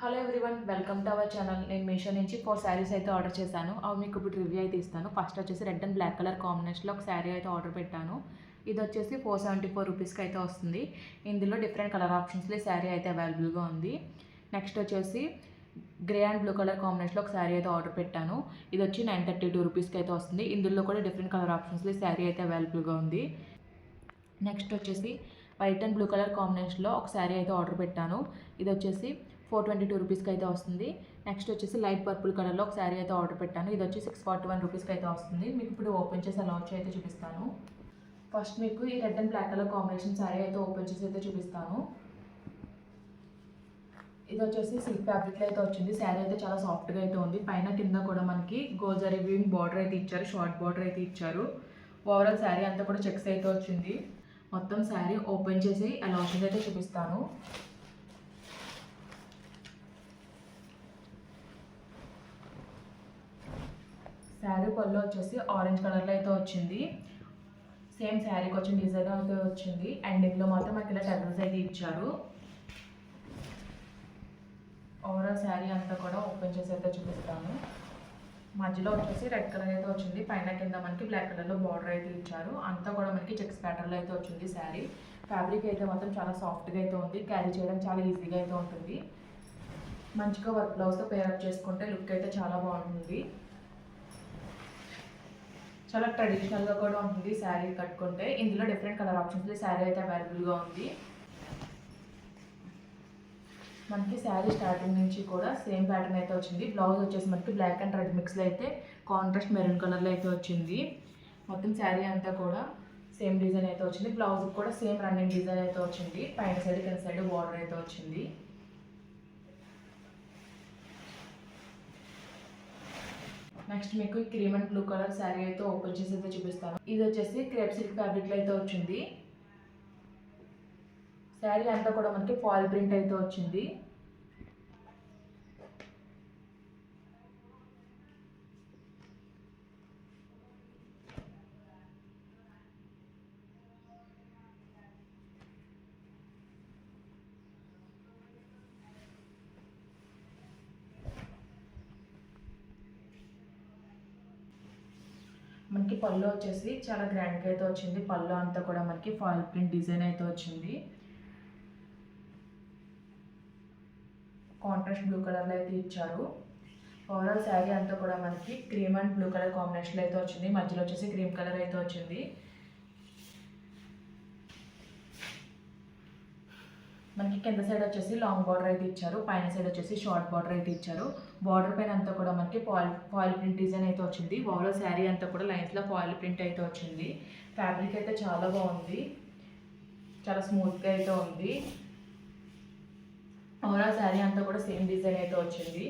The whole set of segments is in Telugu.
Hello everyone, welcome to our channel. నేను మీషో నుంచి 4 శారీస్ అయితే ఆర్డర్ చేశాను. అవి మీకు ఇప్పుడు రివ్యూ అయితే ఇస్తాను. ఫస్ట్ వచ్చేసి రెడ్ అండ్ బ్లాక్ కలర్ కాంబినేషన్లో ఒక శారీ అయితే ఆర్డర్ పెట్టాను. ఇది వచ్చేసి 474 రూపీస్కి అయితే వస్తుంది. ఇందులో డిఫరెంట్ కలర్ ఆప్షన్స్లో ఈ శారీ అయితే అవైలబుల్గా ఉంది. నెక్స్ట్ వచ్చేసి గ్రే అండ్ బ్లూ కలర్ కాంబినేషన్లో ఒక శారీ అయితే ఆర్డర్ పెట్టాను. ఇది వచ్చి 932 రూపీస్కి అయితే వస్తుంది. ఇందులో కూడా డిఫరెంట్ కలర్ ఆప్షన్స్లో ఈ శారీ అయితే అవైలబుల్గా ఉంది. నెక్స్ట్ వచ్చేసి వైట్ అండ్ బ్లూ కలర్ కాంబినేషన్లో ఒక శారీ అయితే ఆర్డర్ పెట్టాను. ఇది వచ్చేసి 422 రూపీస్కి అయితే వస్తుంది. నెక్స్ట్ వచ్చేసి లైట్ పర్పుల్ కలర్లో ఒక శారీ అయితే ఆర్డర్ పెట్టాను. ఇది వచ్చి 641 రూపీస్కి అయితే వస్తుంది. మీకు ఇప్పుడు ఓపెన్ చేసి ఎలా వచ్చి అయితే చూపిస్తాను. ఫస్ట్ మీకు ఈ red and black colour combination sari అయితే ఓపెన్ చేసి అయితే చూపిస్తాను. ఇది వచ్చేసి సిల్క్ ఫ్యాబ్రిక్లో అయితే వచ్చింది. శారీ అయితే చాలా సాఫ్ట్గా అయితే ఉంది. పైన కింద కూడా మనకి గోల్జరీ వీవింగ్ బార్డర్ అయితే ఇచ్చారు, షార్ట్ బార్డర్ అయితే ఇచ్చారు. ఓవరాల్ శారీ అంతా కూడా చెక్స్ అయితే వచ్చింది. మొత్తం శారీ ఓపెన్ చేసి ఎలా వచ్చింది అయితే చూపిస్తాను. శారీ పళ్ళు వచ్చేసి ఆరెంజ్ కలర్లో అయితే వచ్చింది. సేమ్ శారీకి వచ్చిన డిజైన్ అయితే వచ్చింది. ఎండింగ్లో మాత్రం మనకి ఇలా టెర్రస్ అయితే ఇచ్చారు. ఓవరాల్ శారీ అంతా కూడా ఓపెన్ చేసి అయితే చూపిస్తాను. మధ్యలో వచ్చేసి రెడ్ కలర్ అయితే వచ్చింది. పైన కింద మనకి బ్లాక్ కలర్లో బార్డర్ అయితే ఇచ్చారు. అంతా కూడా మనకి చెక్స్ ప్యాటర్న్లో అయితే వచ్చింది శారీ. ఫ్యాబ్రిక్ అయితే మాత్రం చాలా సాఫ్ట్గా అయితే ఉంది. క్యారీ చేయడం చాలా ఈజీగా అయితే ఉంటుంది. మంచిగా వర్క్ బ్లౌజ్తో పేరప్ చేసుకుంటే లుక్ అయితే చాలా బాగుంటుంది. చాలా ట్రెడిషనల్గా కూడా ఉంటుంది శారీ కట్టుకుంటే. ఇందులో డిఫరెంట్ కలర్ ఆప్షన్స్ శారీ అయితే అవైలబుల్గా ఉంది. మనకి శారీ స్టార్టింగ్ నుంచి కూడా సేమ్ ప్యాటర్న్ అయితే వచ్చింది. బ్లౌజ్ వచ్చేసి మనకి బ్లాక్ అండ్ రెడ్ మిక్స్లో అయితే కాంట్రాస్ట్ మెరూన్ కలర్లో అయితే వచ్చింది. మొత్తం శారీ అంతా కూడా సేమ్ డిజైన్ అయితే వచ్చింది. బ్లౌజ్ కూడా సేమ్ రన్నింగ్ డిజైన్ అయితే వచ్చింది. పైన సైడ్ కింద సైడ్ బార్డర్ అయితే వచ్చింది. నెక్స్ట్ మీకు cream and blue colour sari అయితే ఓపెన్ చేసి అయితే చూపిస్తాను. ఇది వచ్చేసి క్రేప్ సిల్క్ ఫ్యాబ్రిక్లో అయితే వచ్చింది. శారీ అంతా కూడా మనకి ఫాయిల్ ప్రింట్ అయితే వచ్చింది. మనకి పళ్ళు వచ్చేసి చాలా గ్రాండ్గా అయితే వచ్చింది. పళ్ళు అంతా కూడా మనకి ఫాయిల్ ప్రింట్ డిజైన్ అయితే వచ్చింది. కాంట్రాస్ట్ బ్లూ కలర్లో అయితే ఇచ్చారు. ఓవరాల్ శారీ అంతా కూడా మనకి క్రీమ్ అండ్ బ్లూ కలర్ కాంబినేషన్లో అయితే వచ్చింది. మధ్యలో వచ్చేసి క్రీమ్ కలర్ అయితే వచ్చింది. మనకి కింద సైడ్ వచ్చేసి లాంగ్ బార్డర్ అయితే ఇచ్చారు. పైన సైడ్ వచ్చేసి షార్ట్ బార్డర్ అయితే ఇచ్చారు. బార్డర్ పైన అంతా కూడా మనకి ఫాయిల్ ప్రింట్ డిజైన్ అయితే వచ్చింది. ఓవరాల్ శారీ అంతా కూడా లైన్స్లో ఫాయిల్ ప్రింట్ అయితే వచ్చింది. ఫ్యాబ్రిక్ అయితే చాలా బాగుంది, చాలా స్మూత్గా అయితే ఉంది. ఓవరాల్ శారీ అంతా కూడా సేమ్ డిజైన్ అయితే వచ్చింది.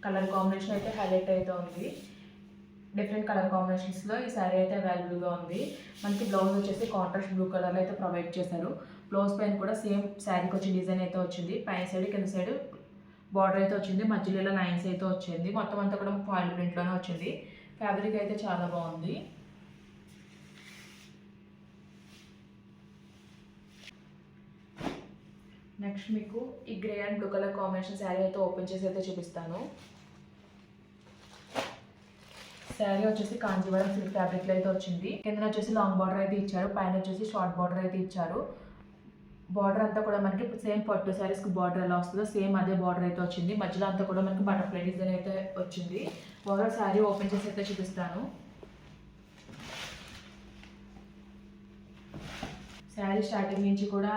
కలర్ కాంబినేషన్ అయితే హైలైట్ అయితే ఉంది. డిఫరెంట్ కలర్ కాంబినేషన్స్లో ఈ శారీ అయితే అవైలబుల్గా ఉంది. మనకి బ్లౌజ్ వచ్చేసి కాంట్రాస్ట్ బ్లూ కలర్లో అయితే ప్రొవైడ్ చేశారు. బ్లౌజ్ పైన కూడా సేమ్ శారీకి వచ్చే డిజైన్ అయితే వచ్చింది. పైన సైడ్ కింద సైడ్ బార్డర్ అయితే వచ్చింది. మధ్యలో ఇలా లైన్స్ అయితే వచ్చింది. మొత్తం అంతా కూడా ఫాయిల్ ప్రింట్లోనే వచ్చింది. ఫ్యాబ్రిక్ అయితే చాలా బాగుంది. నెక్స్ట్ మీకు ఈ grey and blue colour combination sari అయితే ఓపెన్ చేసి అయితే చూపిస్తాను. శారీ వచ్చేసి కాంజీవరం సిల్క్ ఫ్యాబ్రిక్లో అయితే వచ్చింది. కింద వచ్చేసి లాంగ్ బార్డర్ అయితే ఇచ్చారు. పైన వచ్చేసి షార్ట్ బార్డర్ అయితే ఇచ్చారు. బార్డర్ అంతా కూడా మనకి సేమ్ పట్టు శారీస్కి బార్డర్ ఎలా వస్తుందో సేమ్ అదే బార్డర్ అయితే వచ్చింది. మధ్యలో అంతా కూడా మనకి బటర్ఫ్లై డిజైన్ అయితే వచ్చింది. ఓవరాల్ శారీ ఓపెన్ చేసి అయితే చూపిస్తాను. శారీ స్టార్టింగ్ నుంచి కూడా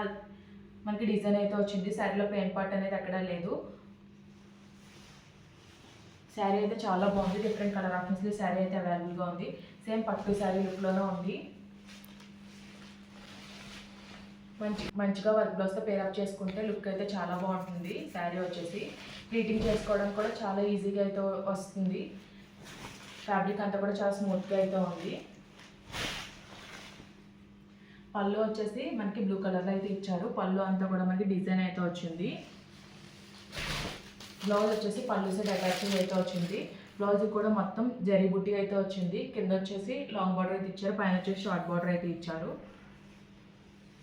మనకి డిజైన్ అయితే వచ్చింది. శారీలో ప్లెయిన్ పార్ట్ అనేది ఎక్కడా లేదు. శారీ అయితే చాలా బాగుంది. డిఫరెంట్ కలర్ ఆప్షన్స్లో శారీ అయితే అవైలబుల్గా ఉంది. సేమ్ పట్టు శారీ లుక్లోనే ఉంది. మంచిగా వర్క్ బ్లౌజ్తో పేరప్ చేసుకుంటే లుక్ అయితే చాలా బాగుంటుంది. శారీ వచ్చేసి ప్లీటింగ్ చేసుకోవడం కూడా చాలా ఈజీగా అయితే వస్తుంది. ఫ్యాబ్రిక్ అంతా కూడా చాలా స్మూత్గా అయితే ఉంది. పళ్ళు వచ్చేసి మనకి బ్లూ కలర్లో అయితే ఇచ్చారు. పళ్ళు అంతా కూడా మనకి డిజైన్ అయితే వచ్చింది. బ్లౌజ్ వచ్చేసి పళ్ళు సైడ్ అటాచ్మెంట్ అయితే వచ్చింది. బ్లౌజ్ కూడా మొత్తం జరీ బుట్టి అయితే వచ్చింది. కింద వచ్చేసి లాంగ్ బార్డర్ అయితే ఇచ్చారు. పైన వచ్చేసి షార్ట్ బార్డర్ అయితే ఇచ్చారు.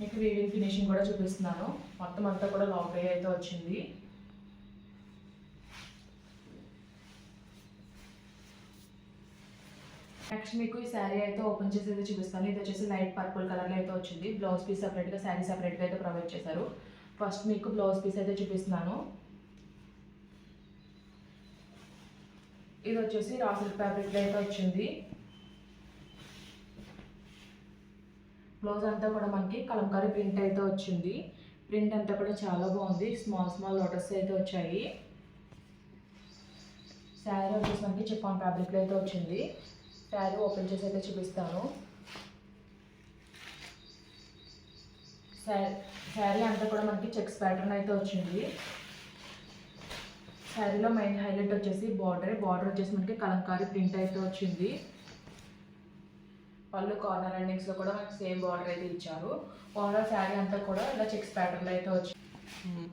మీకు వీవింగ్ ఫినిషింగ్ కూడా చూపిస్తున్నాను. మొత్తం అంతా కూడా లాంగ్ అయితే వచ్చింది. నెక్స్ట్ మీకు ఈ శారీ అయితే ఓపెన్ చేసి అయితే చూపిస్తాను. ఇది వచ్చేసి లైట్ పర్పుల్ కలర్లో అయితే వచ్చింది. బ్లౌజ్ పీస్ సపరేట్గా, శారీ సపరేట్గా అయితే ప్రొవైడ్ చేశారు. ఫస్ట్ మీకు బ్లౌజ్ పీస్ అయితే చూపిస్తున్నాను. ఇది వచ్చేసి రా సిల్క్ ఫ్యాబ్రిక్లో అయితే వచ్చింది. బ్లౌజ్ అంతా కూడా మనకి కలంకారీ ప్రింట్ అయితే వచ్చింది. ప్రింట్ అంతా కూడా చాలా బాగుంది. స్మాల్ స్మాల్ లోటస్ అయితే వచ్చాయి. శారీ వచ్చేసి మనకి చిఫాన్ ఫ్యాబ్రిక్లో అయితే వచ్చింది. శారీ ఓపెన్ చేసి అయితే చూపిస్తాను. శారీ అంతా కూడా మనకి చెక్స్ ప్యాటర్న్ అయితే వచ్చింది. శారీలో మెయిన్ హైలైట్ వచ్చేసి బార్డర్ వచ్చేసి మనకి కలంకారీ ప్రింట్ అయితే వచ్చింది. పళ్ళు కార్నర్ ఎండింగ్స్లో కూడా మనకి సేమ్ బార్డర్ అయితే ఇచ్చారు. ఓవరాల్ శారీ అంతా కూడా ఇలా చెక్స్ ప్యాటర్న్లో అయితే వచ్చింది.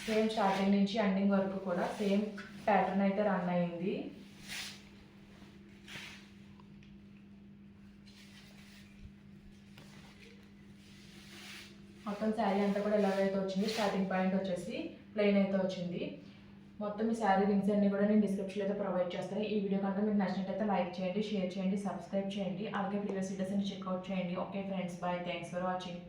సేమ్ స్టార్టింగ్ నుంచి ఎండింగ్ వరకు కూడా సేమ్ ప్యాటర్న్ అయితే రన్ అయింది. మొత్తం శారీ అంతా కూడా ఎలాగైతే వచ్చింది. స్టార్టింగ్ పాయింట్ వచ్చేసి ప్లెయిన్ అయితే వచ్చింది. మొత్తం ఈ శారీ లింక్స్ అన్ని కూడా నేను డిస్క్రిప్షన్లో అయితే ప్రొవైడ్ చేస్తాను. ఈ వీడియో కనుక మీకు నచ్చినట్లయితే లైక్ చేయండి, షేర్ చేయండి, సబ్స్క్రైబ్ చేయండి. అలాగే ప్రీవియస్ వీడియోస్ అన్ని చెక్అవుట్ చేయండి. Okay friends, bye. Thanks for watching.